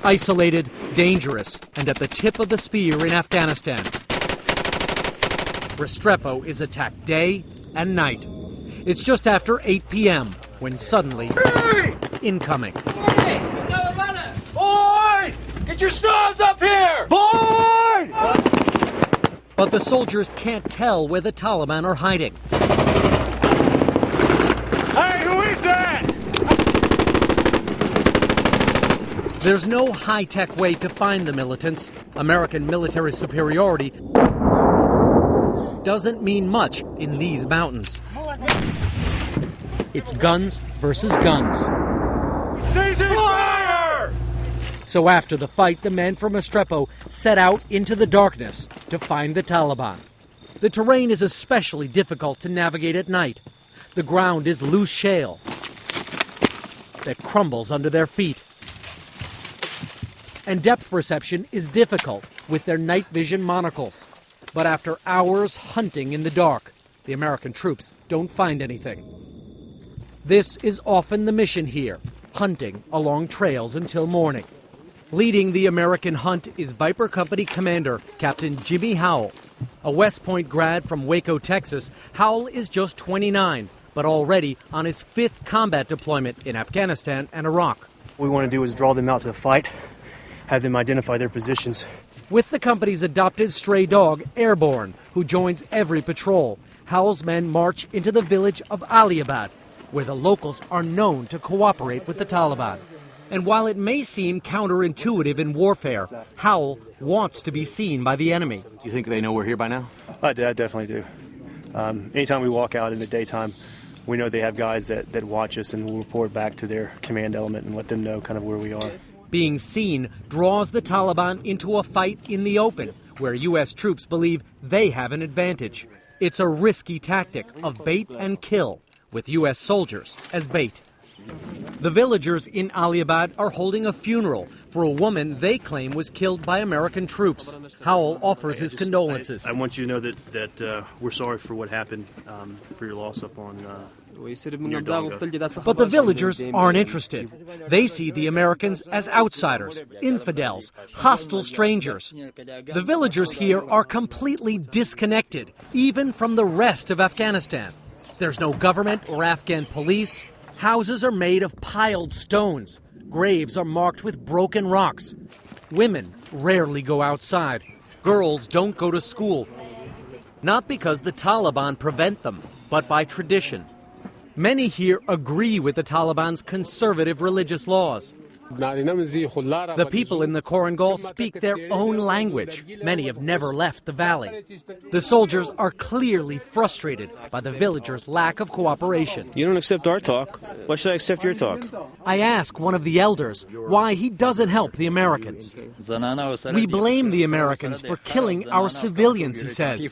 Isolated, dangerous, and at the tip of the spear in Afghanistan. Restrepo is attacked day and night. It's just after 8 p.m. when suddenly, incoming. Boy! Get your sons up here! Boy! But the soldiers can't tell where the Taliban are hiding. Hey, who is that? There's no high-tech way to find the militants. American military superiority doesn't mean much in these mountains. It's guns versus guns. Cease fire! So after the fight, the men from Restrepo set out into the darkness to find the Taliban. The terrain is especially difficult to navigate at night. The ground is loose shale that crumbles under their feet. And depth perception is difficult with their night vision monocles. But after hours hunting in the dark, the American troops don't find anything. This is often the mission here, hunting along trails until morning. Leading the American hunt is Viper Company Commander Captain Jimmy Howell. A West Point grad from Waco, Texas, Howell is just 29, but already on his 5th combat deployment in Afghanistan and Iraq. What we want to do is draw them out to the fight, have them identify their positions. With the company's adopted stray dog, Airborne, who joins every patrol, Howell's men march into the village of Aliabad, where the locals are known to cooperate with the Taliban. And while it may seem counterintuitive in warfare, Howell wants to be seen by the enemy. Do you think they know we're here by now? I definitely do. Anytime we walk out in the daytime, we know they have guys that watch us, and we'll report back to their command element and let them know kind of where we are. Being seen draws the Taliban into a fight in the open, where U.S. troops believe they have an advantage. It's a risky tactic of bait and kill, with U.S. soldiers as bait. The villagers in Aliabad are holding a funeral for a woman they claim was killed by American troops. Howell offers his condolences. I want you to know that we're sorry for what happened, for your loss up on near Donga. But the villagers aren't interested. They see the Americans as outsiders, infidels, hostile strangers. The villagers here are completely disconnected, even from the rest of Afghanistan. There's no government or Afghan police. Houses are made of piled stones. Graves are marked with broken rocks. Women rarely go outside. Girls don't go to school. Not because the Taliban prevent them, but by tradition. Many here agree with the Taliban's conservative religious laws. The people in the Korengal speak their own language. Many have never left the valley. The soldiers are clearly frustrated by the villagers' lack of cooperation. You don't accept our talk. Why should I accept your talk? I ask one of the elders why he doesn't help the Americans. We blame the Americans for killing our civilians, he says.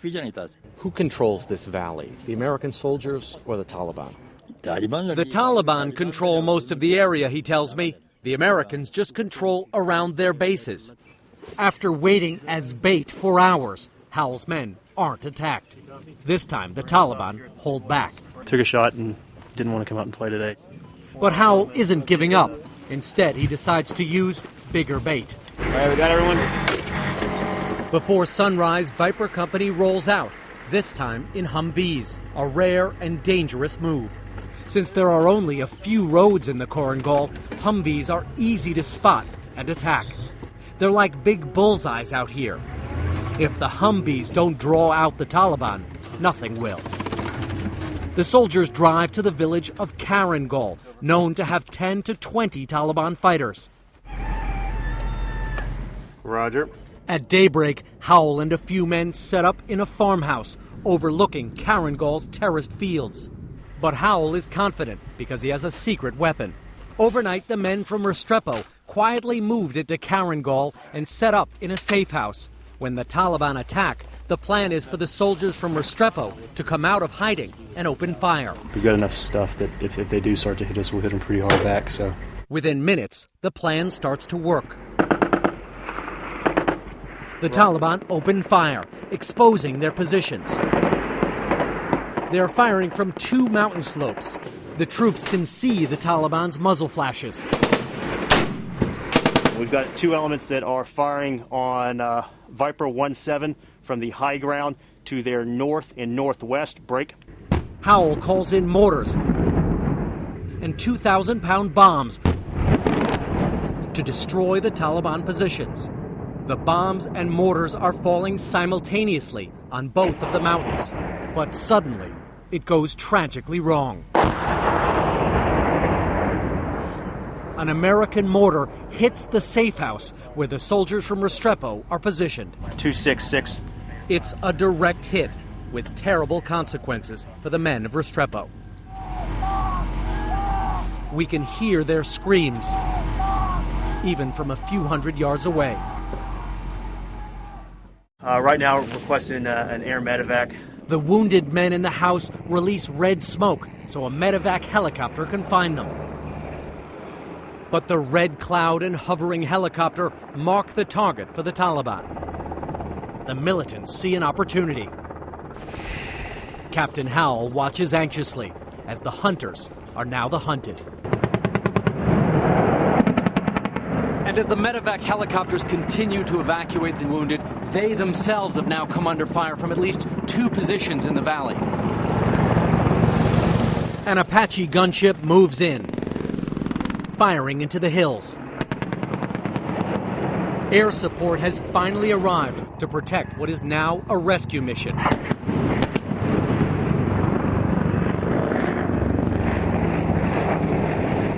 Who controls this valley, the American soldiers or the Taliban? The Taliban control most of the area, he tells me. The Americans just control around their bases. After waiting as bait for hours, Howell's men aren't attacked. This time, the Taliban hold back. Took a shot and didn't want to come out and play today. But Howell isn't giving up. Instead, he decides to use bigger bait. All right, we got everyone. Before sunrise, Viper Company rolls out, this time in Humvees, a rare and dangerous move. Since there are only a few roads in the Korengal, Humvees are easy to spot and attack. They're like big bullseyes out here. If the Humvees don't draw out the Taliban, nothing will. The soldiers drive to the village of Karangal, known to have 10 to 20 Taliban fighters. Roger. At daybreak, Howell and a few men set up in a farmhouse overlooking Karangal's terraced fields. But Howell is confident because he has a secret weapon. Overnight, the men from Restrepo quietly moved it to Karangal and set up in a safe house. When the Taliban attack, the plan is for the soldiers from Restrepo to come out of hiding and open fire. We've got enough stuff that if they do start to hit us, we'll hit them pretty hard back. So within minutes, the plan starts to work. The Taliban open fire, exposing their positions. They are firing from 2 mountain slopes. The troops can see the Taliban's muzzle flashes. We've got two elements that are firing on Viper 1-7 from the high ground to their north and northwest. Break. Howell calls in mortars and 2,000-pound bombs to destroy the Taliban positions. The bombs and mortars are falling simultaneously on both of the mountains. But suddenly, it goes tragically wrong. An American mortar hits the safe house where the soldiers from Restrepo are positioned. 266. It's a direct hit with terrible consequences for the men of Restrepo. We can hear their screams, even from a few hundred yards away. Right now, we're requesting an air medevac. The wounded men in the house release red smoke so a medevac helicopter can find them. But the red cloud and hovering helicopter mark the target for the Taliban. The militants see an opportunity. Captain Howell watches anxiously as the hunters are now the hunted. And as the medevac helicopters continue to evacuate the wounded, they themselves have now come under fire from at least two positions in the valley. An Apache gunship moves in, firing into the hills. Air support has finally arrived to protect what is now a rescue mission.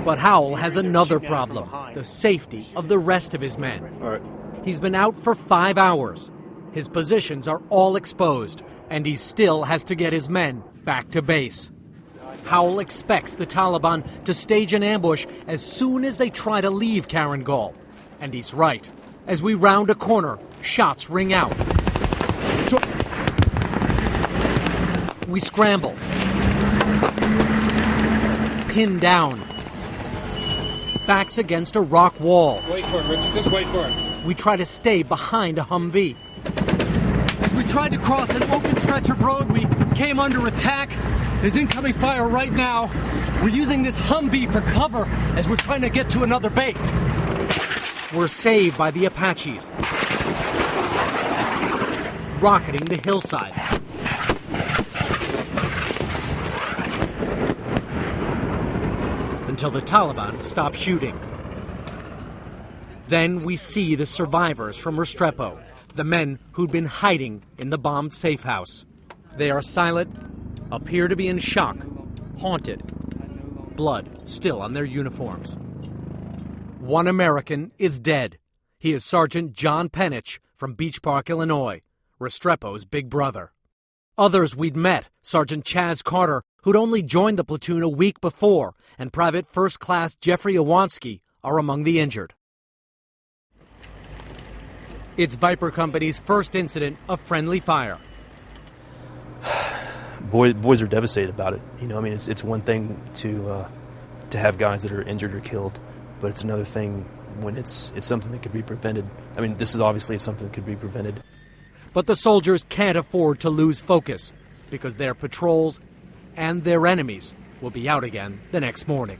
But Howell has another problem, the safety of the rest of his men. All right. He's been out for 5 hours. His positions are all exposed, and he still has to get his men back to base. Howell expects the Taliban to stage an ambush as soon as they try to leave Karangol. And he's right. As we round a corner, shots ring out. We scramble. Pinned down. Backs against a rock wall. Wait for it, Richard. Just wait for it. We try to stay behind a Humvee. As we tried to cross an open stretch of road, we came under attack. There's incoming fire right now. We're using this Humvee for cover as we're trying to get to another base. We're saved by the Apaches, rocketing the hillside. Until the Taliban stop shooting. Then we see the survivors from Restrepo, the men who'd been hiding in the bombed safe house. They are silent, appear to be in shock, haunted, blood still on their uniforms. One American is dead. He is Sergeant John Penich from Beach Park, Illinois, Restrepo's big brother. Others we'd met, Sergeant Chaz Carter, who'd only joined the platoon a week before, and Private First Class Jeffrey Iwanski are among the injured. It's Viper Company's first incident of friendly fire. Boys are devastated about it. You know, I mean, it's one thing to have guys that are injured or killed, but it's another thing when it's something that could be prevented. I mean, this is obviously something that could be prevented. But the soldiers can't afford to lose focus because their patrols and their enemies will be out again the next morning.